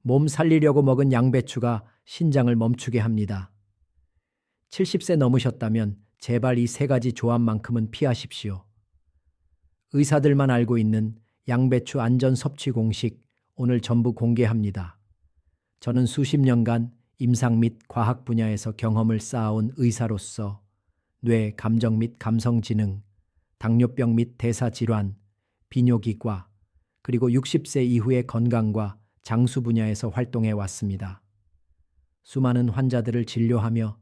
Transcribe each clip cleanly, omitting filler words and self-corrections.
몸 살리려고 먹은 양배추가 신장을 멈추게 합니다. 70세 넘으셨다면 제발 이 세 가지 조합만큼은 피하십시오. 의사들만 알고 있는 양배추 안전 섭취 공식 오늘 전부 공개합니다. 저는 수십 년간 임상 및 과학 분야에서 경험을 쌓아온 의사로서 뇌, 감정 및 감성지능, 당뇨병 및 대사질환, 비뇨기과, 그리고 60세 이후의 건강과 장수 분야에서 활동해 왔습니다. 수많은 환자들을 진료하며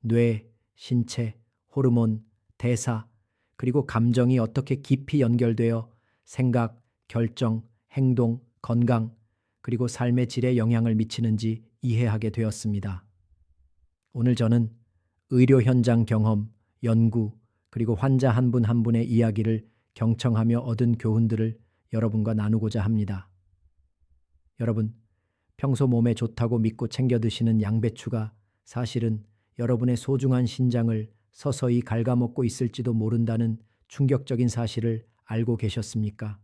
뇌, 신체, 호르몬, 대사, 그리고 감정이 어떻게 깊이 연결되어 생각, 결정, 행동, 건강, 그리고 삶의 질에 영향을 미치는지 이해하게 되었습니다. 오늘 저는 의료 현장 경험, 연구, 그리고 환자 한 분 한 분의 이야기를 경청하며 얻은 교훈들을 여러분과 나누고자 합니다. 여러분, 평소 몸에 좋다고 믿고 챙겨 드시는 양배추가 사실은 여러분의 소중한 신장을 서서히 갉아먹고 있을지도 모른다는 충격적인 사실을 알고 계셨습니까?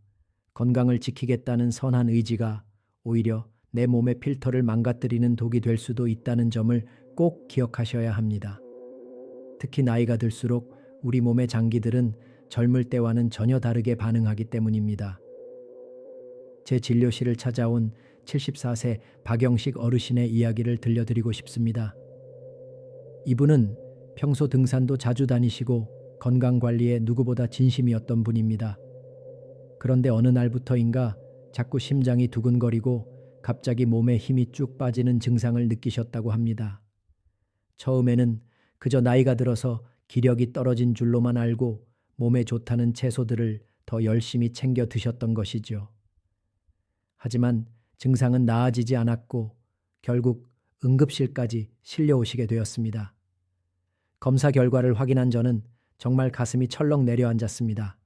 건강을 지키겠다는 선한 의지가 오히려 내 몸의 필터를 망가뜨리는 독이 될 수도 있다는 점을 꼭 기억하셔야 합니다. 특히 나이가 들수록 우리 몸의 장기들은 젊을 때와는 전혀 다르게 반응하기 때문입니다. 제 진료실을 찾아온 74세 박영식 어르신의 이야기를 들려드리고 싶습니다. 이분은 평소 등산도 자주 다니시고 건강관리에 누구보다 진심이었던 분입니다. 그런데 어느 날부터인가 자꾸 심장이 두근거리고 갑자기 몸에 힘이 쭉 빠지는 증상을 느끼셨다고 합니다. 처음에는 그저 나이가 들어서 기력이 떨어진 줄로만 알고 몸에 좋다는 채소들을 더 열심히 챙겨 드셨던 것이죠. 하지만 증상은 나아지지 않았고 결국 응급실까지 실려오시게 되었습니다. 검사 결과를 확인한 저는 정말 가슴이 철렁 내려앉았습니다.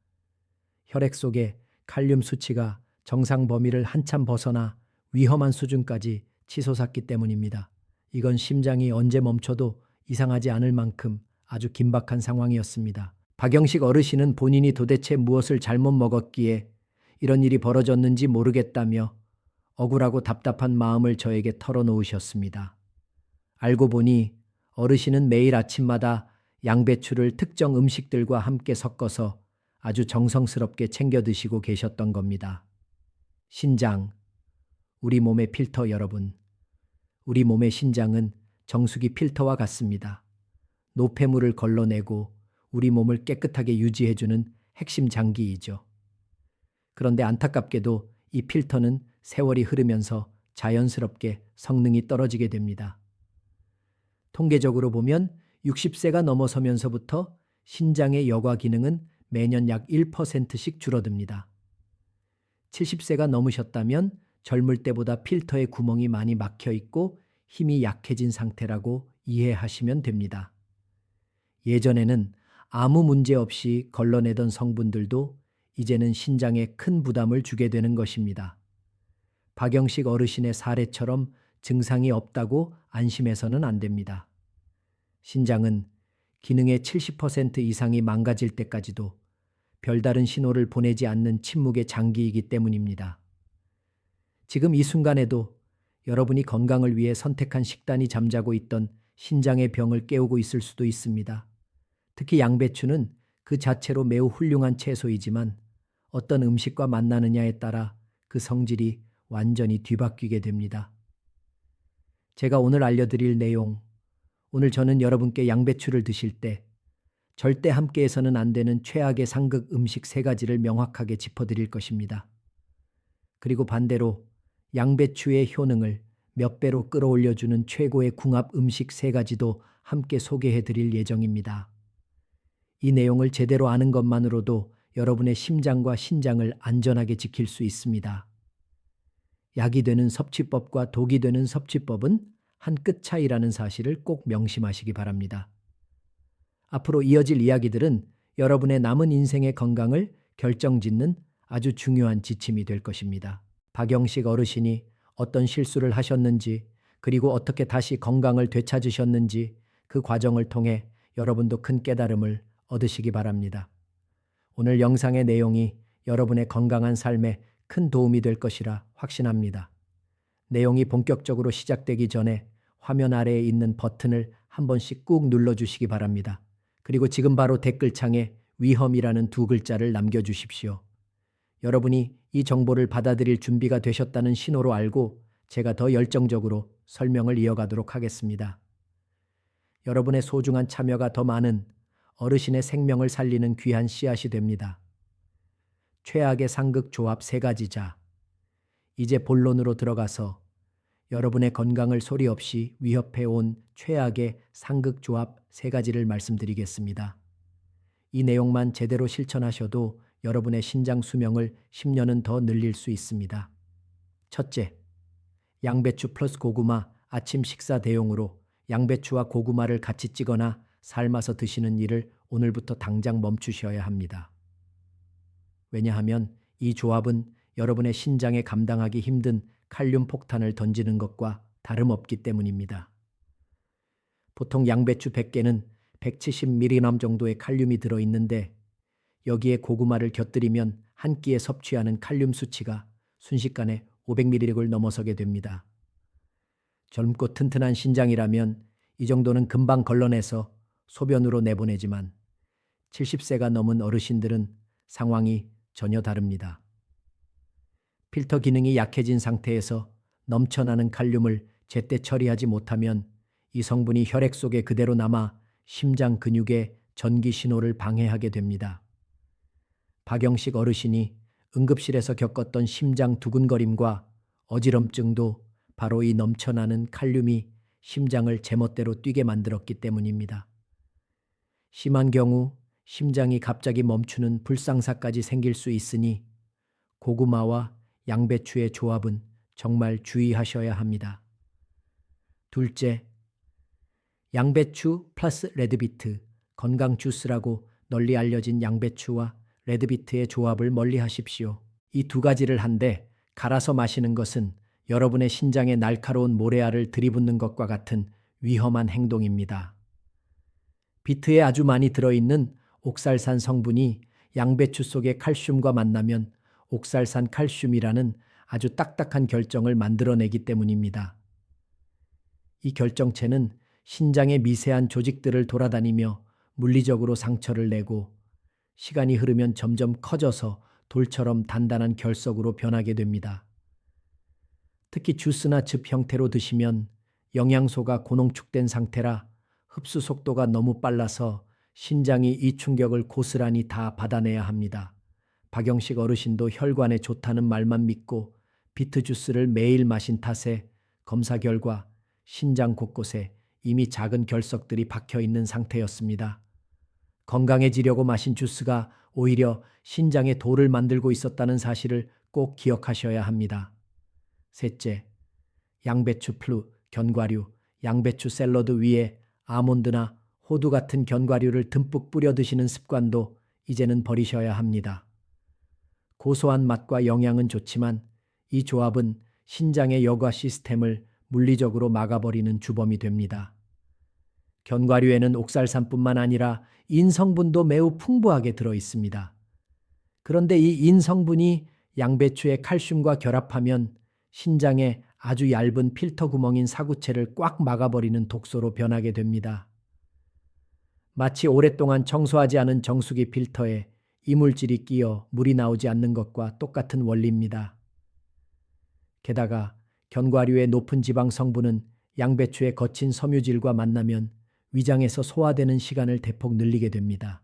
혈액 속에 칼륨 수치가 정상 범위를 한참 벗어나 위험한 수준까지 치솟았기 때문입니다. 이건 심장이 언제 멈춰도 이상하지 않을 만큼 아주 긴박한 상황이었습니다. 박영식 어르신은 본인이 도대체 무엇을 잘못 먹었기에 이런 일이 벌어졌는지 모르겠다며 억울하고 답답한 마음을 저에게 털어놓으셨습니다. 알고 보니 어르신은 매일 아침마다 양배추를 특정 음식들과 함께 섞어서 아주 정성스럽게 챙겨 드시고 계셨던 겁니다. 신장, 우리 몸의 필터 여러분. 우리 몸의 신장은 정수기 필터와 같습니다. 노폐물을 걸러내고 우리 몸을 깨끗하게 유지해주는 핵심 장기이죠. 그런데 안타깝게도 이 필터는 세월이 흐르면서 자연스럽게 성능이 떨어지게 됩니다. 통계적으로 보면 60세가 넘어서면서부터 신장의 여과 기능은 매년 약 1%씩 줄어듭니다. 70세가 넘으셨다면 젊을 때보다 필터의 구멍이 많이 막혀 있고 힘이 약해진 상태라고 이해하시면 됩니다. 예전에는 아무 문제 없이 걸러내던 성분들도 이제는 신장에 큰 부담을 주게 되는 것입니다. 박영식 어르신의 사례처럼 증상이 없다고 안심해서는 안 됩니다. 신장은 기능의 70% 이상이 망가질 때까지도 별다른 신호를 보내지 않는 침묵의 장기이기 때문입니다. 지금 이 순간에도 여러분이 건강을 위해 선택한 식단이 잠자고 있던 신장의 병을 깨우고 있을 수도 있습니다. 특히 양배추는 그 자체로 매우 훌륭한 채소이지만 어떤 음식과 만나느냐에 따라 그 성질이 완전히 뒤바뀌게 됩니다. 제가 오늘 알려드릴 내용, 오늘 저는 여러분께 양배추를 드실 때 절대 함께해서는 안 되는 최악의 상극 음식 3가지를 명확하게 짚어드릴 것입니다. 그리고 반대로 양배추의 효능을 몇 배로 끌어올려주는 최고의 궁합 음식 3가지도 함께 소개해드릴 예정입니다. 이 내용을 제대로 아는 것만으로도 여러분의 심장과 신장을 안전하게 지킬 수 있습니다. 약이 되는 섭취법과 독이 되는 섭취법은 한 끗 차이라는 사실을 꼭 명심하시기 바랍니다. 앞으로 이어질 이야기들은 여러분의 남은 인생의 건강을 결정짓는 아주 중요한 지침이 될 것입니다. 박영식 어르신이 어떤 실수를 하셨는지, 그리고 어떻게 다시 건강을 되찾으셨는지 그 과정을 통해 여러분도 큰 깨달음을 얻으시기 바랍니다. 오늘 영상의 내용이 여러분의 건강한 삶에 큰 도움이 될 것이라 확신합니다. 내용이 본격적으로 시작되기 전에 화면 아래에 있는 버튼을 한 번씩 꾹 눌러주시기 바랍니다. 그리고 지금 바로 댓글창에 위험이라는 두 글자를 남겨주십시오. 여러분이 이 정보를 받아들일 준비가 되셨다는 신호로 알고 제가 더 열정적으로 설명을 이어가도록 하겠습니다. 여러분의 소중한 참여가 더 많은 어르신의 생명을 살리는 귀한 씨앗이 됩니다. 최악의 상극 조합 세 가지자. 이제 본론으로 들어가서 여러분의 건강을 소리 없이 위협해 온 최악의 상극 조합 세 가지를 말씀드리겠습니다. 이 내용만 제대로 실천하셔도 여러분의 신장 수명을 10년은 더 늘릴 수 있습니다. 첫째, 양배추 플러스 고구마 아침 식사 대용으로 양배추와 고구마를 같이 찌거나 삶아서 드시는 일을 오늘부터 당장 멈추셔야 합니다. 왜냐하면 이 조합은 여러분의 신장에 감당하기 힘든 칼륨 폭탄을 던지는 것과 다름없기 때문입니다. 보통 양배추 100개는 170mg 정도의 칼륨이 들어있는데 여기에 고구마를 곁들이면 한 끼에 섭취하는 칼륨 수치가 순식간에 500mg를 넘어서게 됩니다. 젊고 튼튼한 신장이라면 이 정도는 금방 걸러내서 소변으로 내보내지만 70세가 넘은 어르신들은 상황이 전혀 다릅니다. 필터 기능이 약해진 상태에서 넘쳐나는 칼륨을 제때 처리하지 못하면 이 성분이 혈액 속에 그대로 남아 심장 근육의 전기 신호를 방해하게 됩니다. 박영식 어르신이 응급실에서 겪었던 심장 두근거림과 어지럼증도 바로 이 넘쳐나는 칼륨이 심장을 제멋대로 뛰게 만들었기 때문입니다. 심한 경우 심장이 갑자기 멈추는 불상사까지 생길 수 있으니 고구마와 양배추의 조합은 정말 주의하셔야 합니다. 둘째, 양배추 플러스 레드비트, 건강 주스라고 널리 알려진 양배추와 레드비트의 조합을 멀리 하십시오. 이 두 가지를 한데 갈아서 마시는 것은 여러분의 신장에 날카로운 모래알을 들이붓는 것과 같은 위험한 행동입니다. 비트에 아주 많이 들어있는 옥살산 성분이 양배추 속의 칼슘과 만나면 옥살산 칼슘이라는 아주 딱딱한 결정을 만들어내기 때문입니다. 이 결정체는 신장의 미세한 조직들을 돌아다니며 물리적으로 상처를 내고 시간이 흐르면 점점 커져서 돌처럼 단단한 결석으로 변하게 됩니다. 특히 주스나 즙 형태로 드시면 영양소가 고농축된 상태라 흡수 속도가 너무 빨라서 신장이 이 충격을 고스란히 다 받아내야 합니다. 박영식 어르신도 혈관에 좋다는 말만 믿고 비트 주스를 매일 마신 탓에 검사 결과 신장 곳곳에 이미 작은 결석들이 박혀 있는 상태였습니다. 건강해지려고 마신 주스가 오히려 신장에 돌을 만들고 있었다는 사실을 꼭 기억하셔야 합니다. 셋째, 양배추 플루, 견과류, 양배추 샐러드 위에 아몬드나 호두 같은 견과류를 듬뿍 뿌려 드시는 습관도 이제는 버리셔야 합니다. 고소한 맛과 영양은 좋지만 이 조합은 신장의 여과 시스템을 물리적으로 막아버리는 주범이 됩니다. 견과류에는 옥살산뿐만 아니라 인성분도 매우 풍부하게 들어 있습니다. 그런데 이 인성분이 양배추의 칼슘과 결합하면 신장에 아주 얇은 필터 구멍인 사구체를 꽉 막아버리는 독소로 변하게 됩니다. 마치 오랫동안 청소하지 않은 정수기 필터에 이물질이 끼어 물이 나오지 않는 것과 똑같은 원리입니다. 게다가 견과류의 높은 지방 성분은 양배추의 거친 섬유질과 만나면 위장에서 소화되는 시간을 대폭 늘리게 됩니다.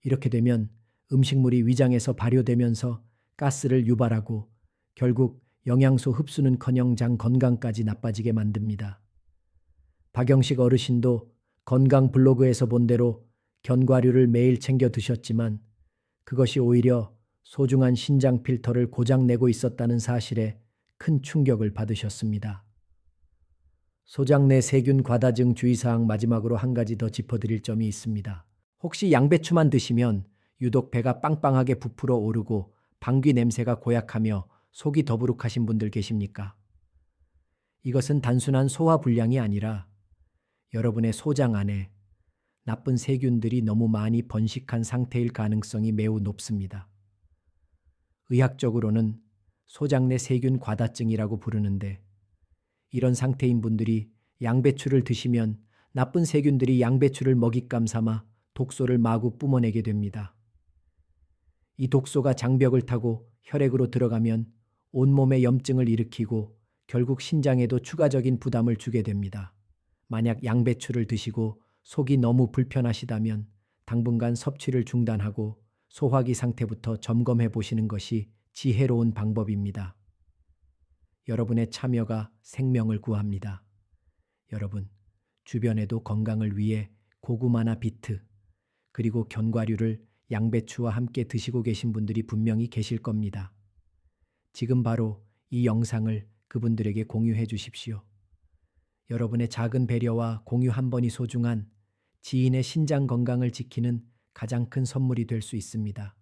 이렇게 되면 음식물이 위장에서 발효되면서 가스를 유발하고 결국 영양소 흡수는커녕 장 건강까지 나빠지게 만듭니다. 박영식 어르신도 건강 블로그에서 본 대로 견과류를 매일 챙겨 드셨지만 그것이 오히려 소중한 신장 필터를 고장내고 있었다는 사실에 큰 충격을 받으셨습니다. 소장 내 세균 과다증 주의사항 마지막으로 한 가지 더 짚어드릴 점이 있습니다. 혹시 양배추만 드시면 유독 배가 빵빵하게 부풀어 오르고 방귀 냄새가 고약하며 속이 더부룩하신 분들 계십니까? 이것은 단순한 소화불량이 아니라 여러분의 소장 안에 나쁜 세균들이 너무 많이 번식한 상태일 가능성이 매우 높습니다. 의학적으로는 소장 내 세균 과다증이라고 부르는데 이런 상태인 분들이 양배추를 드시면 나쁜 세균들이 양배추를 먹잇감 삼아 독소를 마구 뿜어내게 됩니다. 이 독소가 장벽을 타고 혈액으로 들어가면 온몸에 염증을 일으키고 결국 신장에도 추가적인 부담을 주게 됩니다. 만약 양배추를 드시고 속이 너무 불편하시다면 당분간 섭취를 중단하고 소화기 상태부터 점검해 보시는 것이 지혜로운 방법입니다. 여러분의 참여가 생명을 구합니다. 여러분, 주변에도 건강을 위해 고구마나 비트, 그리고 견과류를 양배추와 함께 드시고 계신 분들이 분명히 계실 겁니다. 지금 바로 이 영상을 그분들에게 공유해 주십시오. 여러분의 작은 배려와 공유 한 번이 소중한 지인의 신장 건강을 지키는 가장 큰 선물이 될 수 있습니다.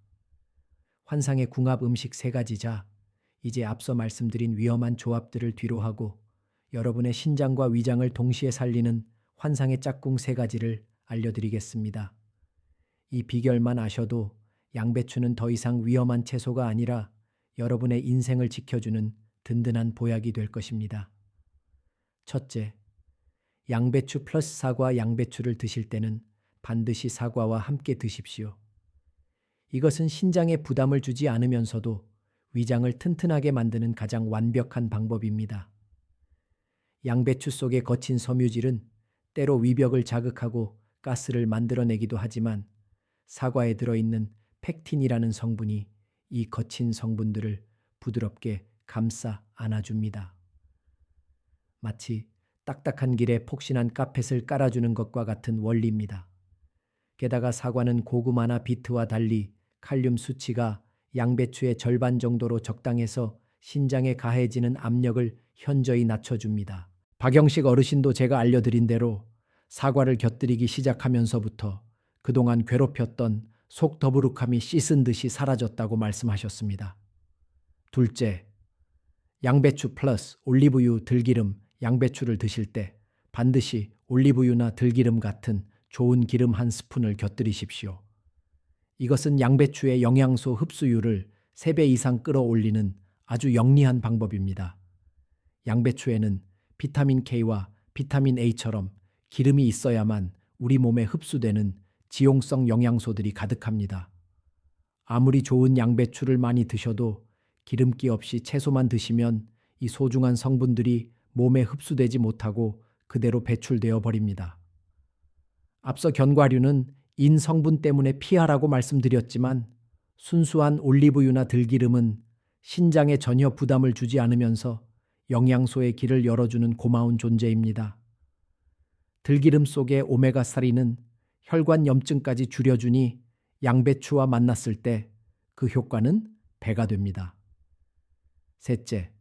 환상의 궁합 음식 3가지자 이제 앞서 말씀드린 위험한 조합들을 뒤로하고 여러분의 신장과 위장을 동시에 살리는 환상의 짝꿍 3가지를 알려드리겠습니다. 이 비결만 아셔도 양배추는 더 이상 위험한 채소가 아니라 여러분의 인생을 지켜주는 든든한 보약이 될 것입니다. 첫째, 양배추 플러스 사과. 양배추를 드실 때는 반드시 사과와 함께 드십시오. 이것은 신장에 부담을 주지 않으면서도 위장을 튼튼하게 만드는 가장 완벽한 방법입니다. 양배추 속의 거친 섬유질은 때로 위벽을 자극하고 가스를 만들어내기도 하지만 사과에 들어있는 펙틴이라는 성분이 이 거친 성분들을 부드럽게 감싸 안아줍니다. 마치 딱딱한 길에 폭신한 카펫을 깔아주는 것과 같은 원리입니다. 게다가 사과는 고구마나 비트와 달리 칼륨 수치가 양배추의 절반 정도로 적당해서 신장에 가해지는 압력을 현저히 낮춰줍니다. 박영식 어르신도 제가 알려드린 대로 사과를 곁들이기 시작하면서부터 그동안 괴롭혔던 속 더부룩함이 씻은 듯이 사라졌다고 말씀하셨습니다. 둘째, 양배추 플러스 올리브유, 들기름. 양배추를 드실 때 반드시 올리브유나 들기름 같은 좋은 기름 한 스푼을 곁들이십시오. 이것은 양배추의 영양소 흡수율을 3배 이상 끌어올리는 아주 영리한 방법입니다. 양배추에는 비타민 K와 비타민 A처럼 기름이 있어야만 우리 몸에 흡수되는 지용성 영양소들이 가득합니다. 아무리 좋은 양배추를 많이 드셔도 기름기 없이 채소만 드시면 이 소중한 성분들이 몸에 흡수되지 못하고 그대로 배출되어 버립니다. 앞서 견과류는 인 성분 때문에 피하라고 말씀드렸지만 순수한 올리브유나 들기름은 신장에 전혀 부담을 주지 않으면서 영양소의 길을 열어주는 고마운 존재입니다. 들기름 속의 오메가3는 혈관 염증까지 줄여주니 양배추와 만났을 때 그 효과는 배가 됩니다. 셋째,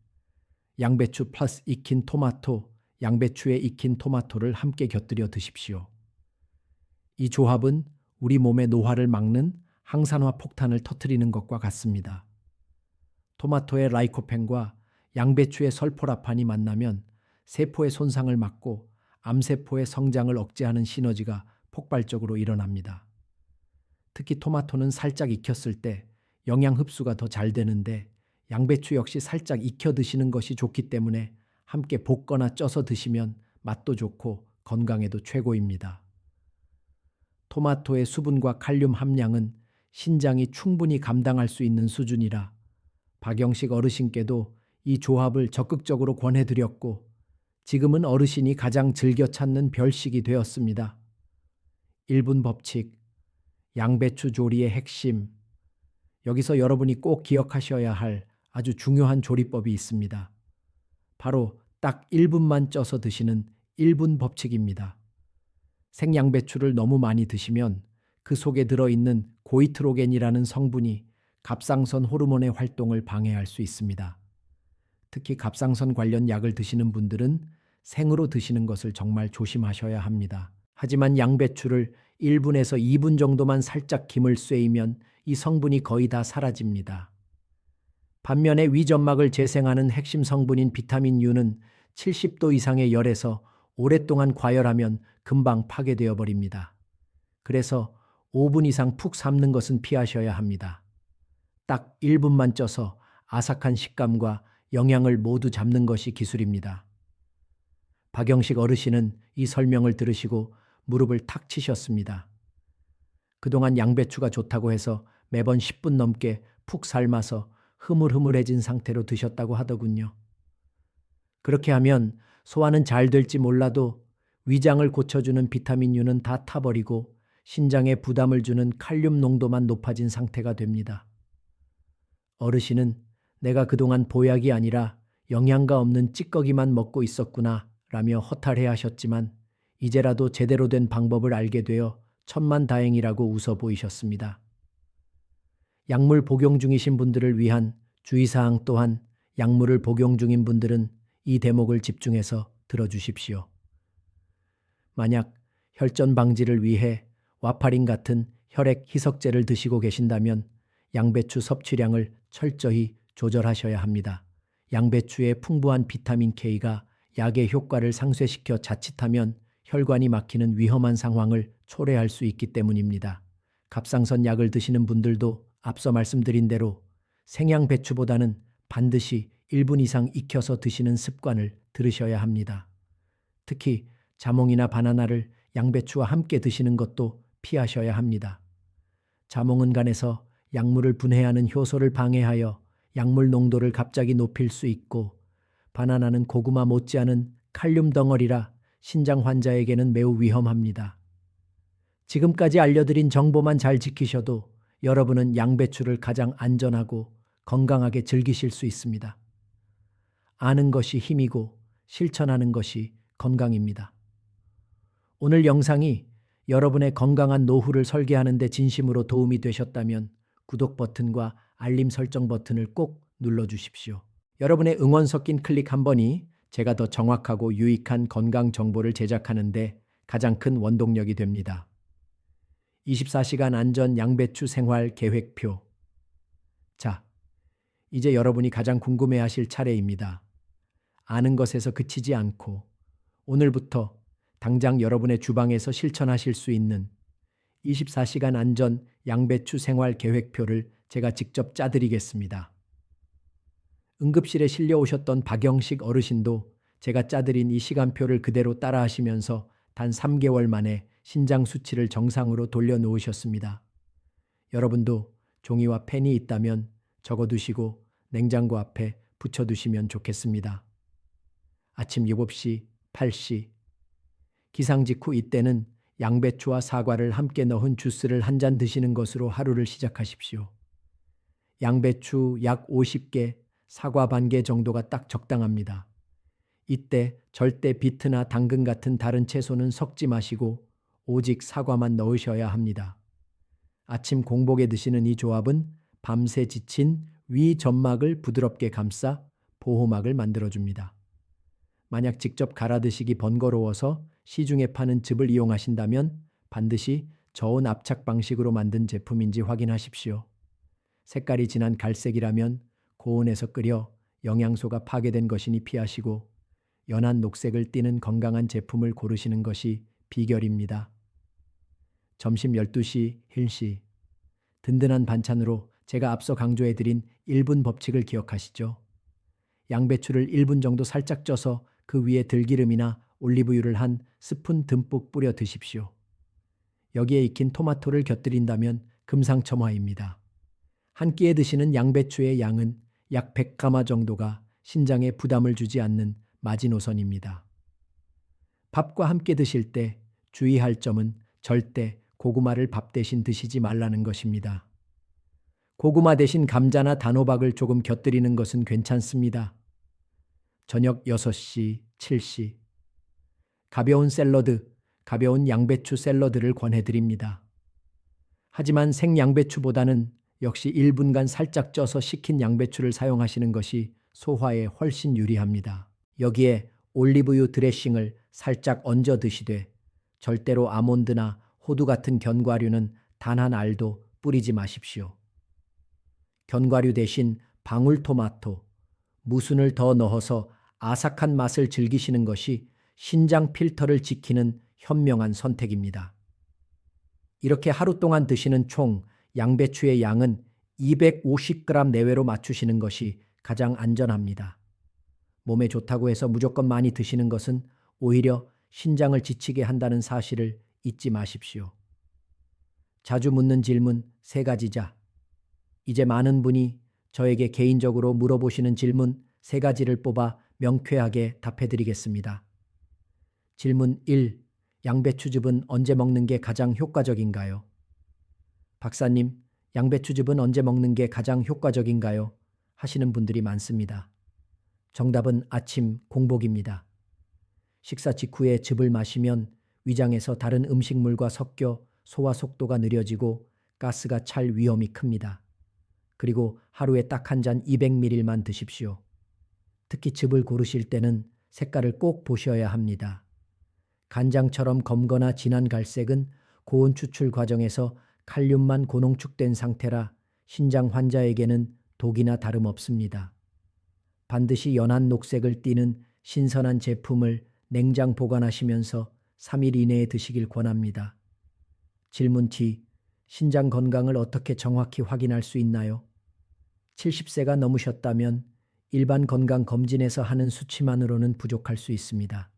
양배추 플러스 익힌 토마토. 양배추에 익힌 토마토를 함께 곁들여 드십시오. 이 조합은 우리 몸의 노화를 막는 항산화 폭탄을 터뜨리는 것과 같습니다. 토마토의 라이코펜과 양배추의 설포라판이 만나면 세포의 손상을 막고 암세포의 성장을 억제하는 시너지가 폭발적으로 일어납니다. 특히 토마토는 살짝 익혔을 때 영양 흡수가 더 잘 되는데 양배추 역시 살짝 익혀 드시는 것이 좋기 때문에 함께 볶거나 쪄서 드시면 맛도 좋고 건강에도 최고입니다. 토마토의 수분과 칼륨 함량은 신장이 충분히 감당할 수 있는 수준이라 박영식 어르신께도 이 조합을 적극적으로 권해드렸고 지금은 어르신이 가장 즐겨 찾는 별식이 되었습니다. 1분 법칙, 양배추 조리의 핵심. 여기서 여러분이 꼭 기억하셔야 할 아주 중요한 조리법이 있습니다. 바로 딱 1분만 쪄서 드시는 1분 법칙입니다. 생양배추를 너무 많이 드시면 그 속에 들어있는 고이트로겐이라는 성분이 갑상선 호르몬의 활동을 방해할 수 있습니다. 특히 갑상선 관련 약을 드시는 분들은 생으로 드시는 것을 정말 조심하셔야 합니다. 하지만 양배추를 1분에서 2분 정도만 살짝 김을 쐬이면 이 성분이 거의 다 사라집니다. 반면에 위점막을 재생하는 핵심 성분인 비타민 U는 70도 이상의 열에서 오랫동안 과열하면 금방 파괴되어 버립니다. 그래서 5분 이상 푹 삶는 것은 피하셔야 합니다. 딱 1분만 쪄서 아삭한 식감과 영양을 모두 잡는 것이 기술입니다. 박영식 어르신은 이 설명을 들으시고 무릎을 탁 치셨습니다. 그동안 양배추가 좋다고 해서 매번 10분 넘게 푹 삶아서 흐물흐물해진 상태로 드셨다고 하더군요. 그렇게 하면 소화는 잘 될지 몰라도 위장을 고쳐주는 비타민유는 다 타버리고 신장에 부담을 주는 칼륨 농도만 높아진 상태가 됩니다. 어르신은 내가 그동안 보약이 아니라 영양가 없는 찌꺼기만 먹고 있었구나 라며 허탈해 하셨지만 이제라도 제대로 된 방법을 알게 되어 천만다행이라고 웃어 보이셨습니다. 약물 복용 중이신 분들을 위한 주의사항 또한 약물을 복용 중인 분들은 이 대목을 집중해서 들어주십시오. 만약 혈전 방지를 위해 와파린 같은 혈액 희석제를 드시고 계신다면 양배추 섭취량을 철저히 조절하셔야 합니다. 양배추의 풍부한 비타민 K가 약의 효과를 상쇄시켜 자칫하면 혈관이 막히는 위험한 상황을 초래할 수 있기 때문입니다. 갑상선 약을 드시는 분들도 앞서 말씀드린 대로 생양배추보다는 반드시 1분 이상 익혀서 드시는 습관을 들으셔야 합니다. 특히 자몽이나 바나나를 양배추와 함께 드시는 것도 피하셔야 합니다. 자몽은 간에서 약물을 분해하는 효소를 방해하여 약물 농도를 갑자기 높일 수 있고 바나나는 고구마 못지않은 칼륨 덩어리라 신장 환자에게는 매우 위험합니다. 지금까지 알려드린 정보만 잘 지키셔도 여러분은 양배추를 가장 안전하고 건강하게 즐기실 수 있습니다. 아는 것이 힘이고 실천하는 것이 건강입니다. 오늘 영상이 여러분의 건강한 노후를 설계하는 데 진심으로 도움이 되셨다면 구독 버튼과 알림 설정 버튼을 꼭 눌러주십시오. 여러분의 응원 섞인 클릭 한 번이 제가 더 정확하고 유익한 건강 정보를 제작하는 데 가장 큰 원동력이 됩니다. 24시간 안전 양배추 생활 계획표. 자, 이제 여러분이 가장 궁금해하실 차례입니다. 아는 것에서 그치지 않고 오늘부터 당장 여러분의 주방에서 실천하실 수 있는 24시간 안전 양배추 생활 계획표를 제가 직접 짜드리겠습니다. 응급실에 실려오셨던 박영식 어르신도 제가 짜드린 이 시간표를 그대로 따라하시면서 단 3개월 만에 신장 수치를 정상으로 돌려놓으셨습니다. 여러분도 종이와 펜이 있다면 적어두시고 냉장고 앞에 붙여두시면 좋겠습니다. 아침 7시, 8시. 기상 직후 이때는 양배추와 사과를 함께 넣은 주스를 한 잔 드시는 것으로 하루를 시작하십시오. 양배추 약 50개, 사과 반 개 정도가 딱 적당합니다. 이때 절대 비트나 당근 같은 다른 채소는 섞지 마시고 오직 사과만 넣으셔야 합니다. 아침 공복에 드시는 이 조합은 밤새 지친 위 점막을 부드럽게 감싸 보호막을 만들어줍니다. 만약 직접 갈아 드시기 번거로워서 시중에 파는 즙을 이용하신다면 반드시 저온 압착 방식으로 만든 제품인지 확인하십시오. 색깔이 진한 갈색이라면 고온에서 끓여 영양소가 파괴된 것이니 피하시고 연한 녹색을 띠는 건강한 제품을 고르시는 것이 비결입니다. 점심 12시 힐시. 든든한 반찬으로 제가 앞서 강조해드린 1분 법칙을 기억하시죠? 양배추를 1분 정도 살짝 쪄서 그 위에 들기름이나 올리브유를 한 스푼 듬뿍 뿌려 드십시오. 여기에 익힌 토마토를 곁들인다면 금상첨화입니다. 한 끼에 드시는 양배추의 양은 약 100가마 정도가 신장에 부담을 주지 않는 마지노선입니다. 밥과 함께 드실 때 주의할 점은 절대 고구마를 밥 대신 드시지 말라는 것입니다. 고구마 대신 감자나 단호박을 조금 곁들이는 것은 괜찮습니다. 저녁 6시, 7시. 가벼운 샐러드, 가벼운 양배추 샐러드를 권해드립니다. 하지만 생양배추보다는 역시 1분간 살짝 쪄서 식힌 양배추를 사용하시는 것이 소화에 훨씬 유리합니다. 여기에 올리브유 드레싱을 살짝 얹어 드시되 절대로 아몬드나 호두 같은 견과류는 단 한 알도 뿌리지 마십시오. 견과류 대신 방울토마토, 무순을 더 넣어서 아삭한 맛을 즐기시는 것이 신장 필터를 지키는 현명한 선택입니다. 이렇게 하루 동안 드시는 총 양배추의 양은 250g 내외로 맞추시는 것이 가장 안전합니다. 몸에 좋다고 해서 무조건 많이 드시는 것은 오히려 신장을 지치게 한다는 사실을 잊지 마십시오. 자주 묻는 질문 3가지자. 이제 많은 분이 저에게 개인적으로 물어보시는 질문 3가지를 뽑아 명쾌하게 답해드리겠습니다. 질문 1. 양배추즙은 언제 먹는 게 가장 효과적인가요? 박사님, 양배추즙은 언제 먹는 게 가장 효과적인가요? 하시는 분들이 많습니다. 정답은 아침 공복입니다. 식사 직후에 즙을 마시면 위장에서 다른 음식물과 섞여 소화 속도가 느려지고 가스가 찰 위험이 큽니다. 그리고 하루에 딱 한 잔 200ml만 드십시오. 특히 즙을 고르실 때는 색깔을 꼭 보셔야 합니다. 간장처럼 검거나 진한 갈색은 고온 추출 과정에서 칼륨만 고농축된 상태라 신장 환자에게는 독이나 다름없습니다. 반드시 연한 녹색을 띠는 신선한 제품을 냉장 보관하시면서 3일 이내에 드시길 권합니다. 질문 T. 신장 건강을 어떻게 정확히 확인할 수 있나요? 70세가 넘으셨다면 일반 건강 검진에서 하는 수치만으로는 부족할 수 있습니다.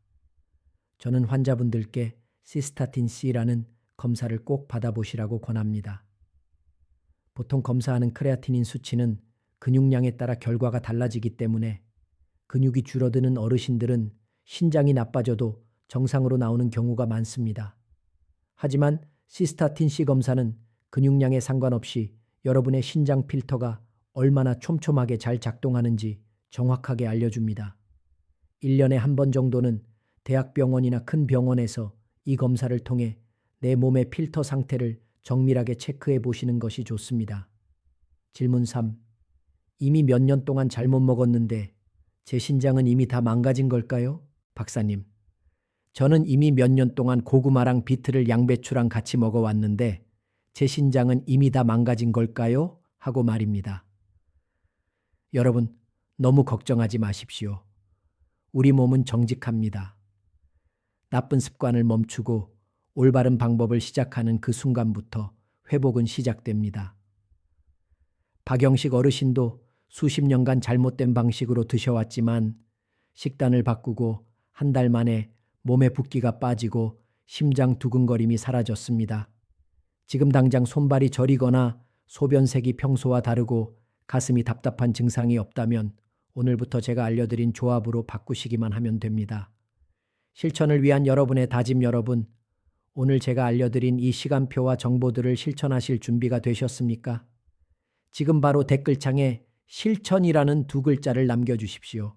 저는 환자분들께 시스타틴 C라는 검사를 꼭 받아보시라고 권합니다. 보통 검사하는 크레아티닌 수치는 근육량에 따라 결과가 달라지기 때문에 근육이 줄어드는 어르신들은 신장이 나빠져도 정상으로 나오는 경우가 많습니다. 하지만 시스타틴 C 검사는 근육량에 상관없이 여러분의 신장 필터가 얼마나 촘촘하게 잘 작동하는지 정확하게 알려줍니다. 1년에 한 번 정도는 대학병원이나 큰 병원에서 이 검사를 통해 내 몸의 필터 상태를 정밀하게 체크해 보시는 것이 좋습니다. 질문 3. 이미 몇 년 동안 잘못 먹었는데 제 신장은 이미 다 망가진 걸까요? 박사님, 저는 이미 몇 년 동안 고구마랑 비트를 양배추랑 같이 먹어왔는데 제 신장은 이미 다 망가진 걸까요? 하고 말입니다. 여러분, 너무 걱정하지 마십시오. 우리 몸은 정직합니다. 나쁜 습관을 멈추고 올바른 방법을 시작하는 그 순간부터 회복은 시작됩니다. 박영식 어르신도 수십 년간 잘못된 방식으로 드셔왔지만 식단을 바꾸고 한 달 만에 몸에 붓기가 빠지고 심장 두근거림이 사라졌습니다. 지금 당장 손발이 저리거나 소변색이 평소와 다르고 가슴이 답답한 증상이 없다면 오늘부터 제가 알려드린 조합으로 바꾸시기만 하면 됩니다. 실천을 위한 여러분의 다짐 여러분, 오늘 제가 알려드린 이 시간표와 정보들을 실천하실 준비가 되셨습니까? 지금 바로 댓글창에 실천이라는 2글자를 남겨주십시오.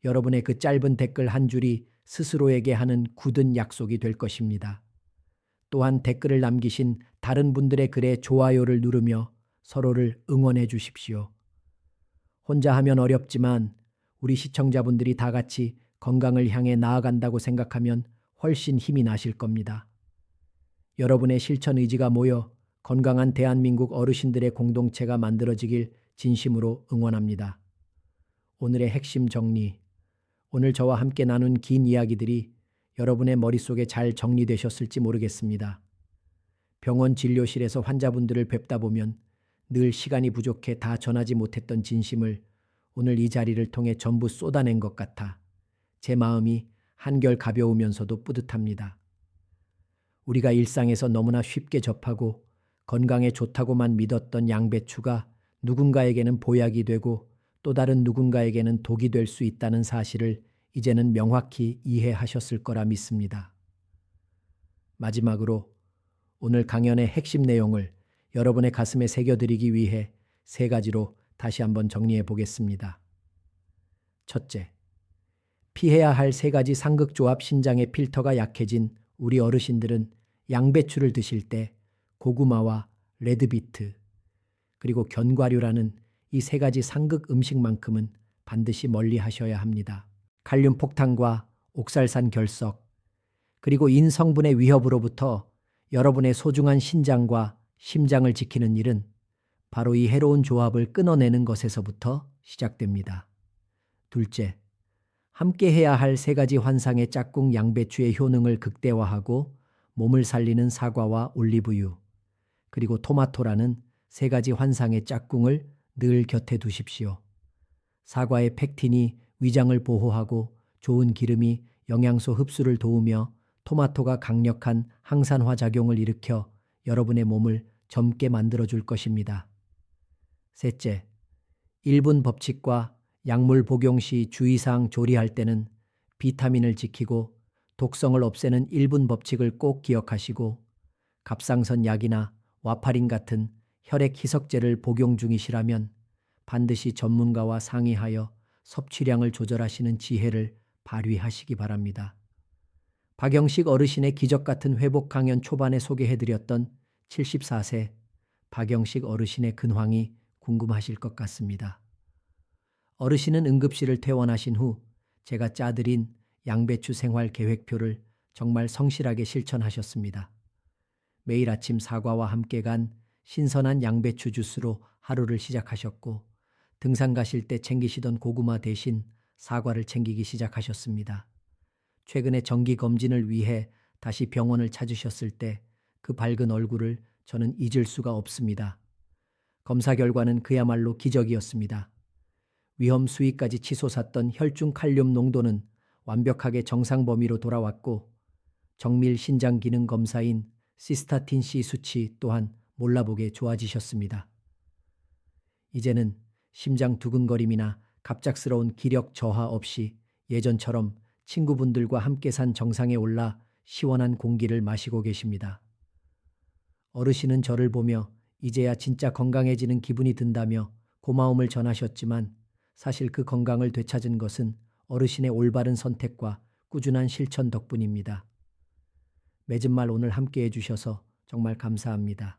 여러분의 그 짧은 댓글 한 줄이 스스로에게 하는 굳은 약속이 될 것입니다. 또한 댓글을 남기신 다른 분들의 글에 좋아요를 누르며 서로를 응원해 주십시오. 혼자 하면 어렵지만 우리 시청자분들이 다 같이 건강을 향해 나아간다고 생각하면 훨씬 힘이 나실 겁니다. 여러분의 실천 의지가 모여 건강한 대한민국 어르신들의 공동체가 만들어지길 진심으로 응원합니다. 오늘의 핵심 정리. 오늘 저와 함께 나눈 긴 이야기들이 여러분의 머릿속에 잘 정리되셨을지 모르겠습니다. 병원 진료실에서 환자분들을 뵙다 보면 늘 시간이 부족해 다 전하지 못했던 진심을 오늘 이 자리를 통해 전부 쏟아낸 것 같아 제 마음이 한결 가벼우면서도 뿌듯합니다. 우리가 일상에서 너무나 쉽게 접하고 건강에 좋다고만 믿었던 양배추가 누군가에게는 보약이 되고 또 다른 누군가에게는 독이 될 수 있다는 사실을 이제는 명확히 이해하셨을 거라 믿습니다. 마지막으로 오늘 강연의 핵심 내용을 여러분의 가슴에 새겨드리기 위해 3가지로 다시 한번 정리해 보겠습니다. 첫째, 피해야 할 3가지 상극조합 신장의 필터가 약해진 우리 어르신들은 양배추를 드실 때 고구마와 레드비트 그리고 견과류라는 이 3가지 상극 음식만큼은 반드시 멀리 하셔야 합니다. 칼륨 폭탄과 옥살산 결석 그리고 인성분의 위협으로부터 여러분의 소중한 신장과 심장을 지키는 일은 바로 이 해로운 조합을 끊어내는 것에서부터 시작됩니다. 둘째, 함께 해야 할 3가지 환상의 짝꿍 양배추의 효능을 극대화하고 몸을 살리는 사과와 올리브유 그리고 토마토라는 3가지 환상의 짝꿍을 늘 곁에 두십시오. 사과의 펙틴이 위장을 보호하고 좋은 기름이 영양소 흡수를 도우며 토마토가 강력한 항산화 작용을 일으켜 여러분의 몸을 젊게 만들어줄 것입니다. 셋째, 1분 법칙과 약물 복용 시 주의사항. 조리할 때는 비타민을 지키고 독성을 없애는 1분 법칙을 꼭 기억하시고, 갑상선 약이나 와파린 같은 혈액 희석제를 복용 중이시라면 반드시 전문가와 상의하여 섭취량을 조절하시는 지혜를 발휘하시기 바랍니다. 박영식 어르신의 기적 같은 회복 강연 초반에 소개해드렸던 74세 박영식 어르신의 근황이 궁금하실 것 같습니다. 어르신은 응급실을 퇴원하신 후 제가 짜드린 양배추 생활 계획표를 정말 성실하게 실천하셨습니다. 매일 아침 사과와 함께 간 신선한 양배추 주스로 하루를 시작하셨고, 등산 가실 때 챙기시던 고구마 대신 사과를 챙기기 시작하셨습니다. 최근에 정기 검진을 위해 다시 병원을 찾으셨을 때 그 밝은 얼굴을 저는 잊을 수가 없습니다. 검사 결과는 그야말로 기적이었습니다. 위험 수위까지 치솟았던 혈중 칼륨 농도는 완벽하게 정상 범위로 돌아왔고, 정밀 신장 기능 검사인 시스타틴 C 수치 또한 몰라보게 좋아지셨습니다. 이제는 심장 두근거림이나 갑작스러운 기력 저하 없이 예전처럼 친구분들과 함께 산 정상에 올라 시원한 공기를 마시고 계십니다. 어르신은 저를 보며 이제야 진짜 건강해지는 기분이 든다며 고마움을 전하셨지만, 사실 그 건강을 되찾은 것은 어르신의 올바른 선택과 꾸준한 실천 덕분입니다. 맺은 말 오늘 함께 해주셔서 정말 감사합니다.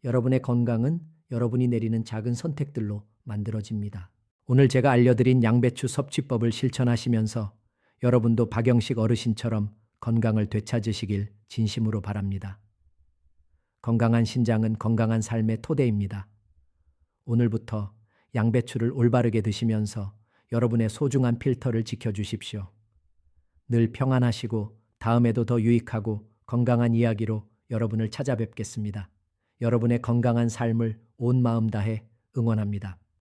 여러분의 건강은 여러분이 내리는 작은 선택들로 만들어집니다. 오늘 제가 알려드린 양배추 섭취법을 실천하시면서 여러분도 박영식 어르신처럼 건강을 되찾으시길 진심으로 바랍니다. 건강한 신장은 건강한 삶의 토대입니다. 오늘부터 양배추를 올바르게 드시면서 여러분의 소중한 필터를 지켜주십시오. 늘 평안하시고 다음에도 더 유익하고 건강한 이야기로 여러분을 찾아뵙겠습니다. 여러분의 건강한 삶을 온 마음 다해 응원합니다.